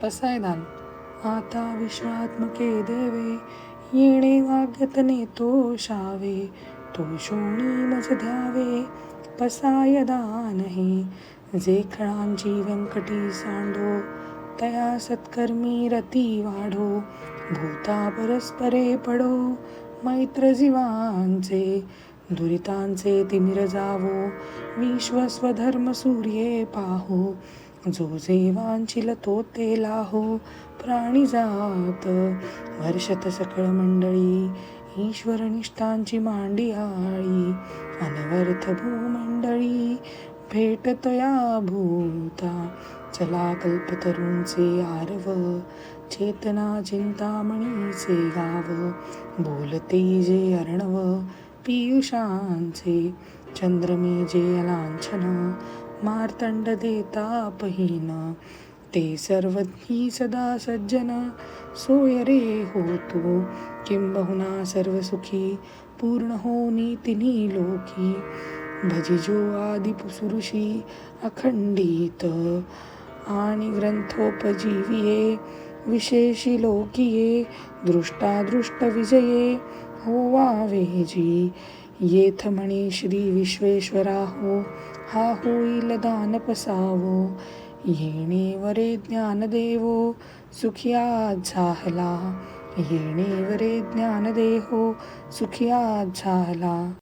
पसायदान. आता विश्वात्मके देवे, येणे वाग्यतने तोषावे. तोषोणी मज द्यावे, पसायदान हे. जे खळांची व्यंकटी सांडो, तया सत्कर्मी रती वाढो. भूता परस्परे पडो, मैत्र जीवांचे. दुरितांचे तिमिर जावो, विश्वस्वधर्म सूर्ये पाहो. जो जे वांछिल तो ते लाहो, प्राणी जात वर्षत सकळ मंडळी. ईश्वर निष्ठांची मांडी आळी, अनवर्थ भूमंडळी. भेटत या भूता, चला कल्पतरूंचे आरव. चेतना चिंतामणीचे गाव, बोलते जे अर्णव पियुषांचे. चंद्रमे जे अलांछन, मार्तंड देतापहीन. ते सर्वज्ञी सदा सज्जन, सोय रे होतो. किंबहुना सर्व सुखी, पूर्ण होनी तिन्ही लोकी. भजिजो आदि पुरुषी, अखंडित. आणि ग्रंथोपजीविये, विशेषी लोकिये. दृष्टादृष्ट विजये, होवावे जी. येथ म्हणे श्री विश्वेश्वरा हो, हा होईल दान पसावो. येणे वरे ज्ञान देवो, सुखिया झाला. येणे वरे ज्ञान देहो, सुखिया झाला.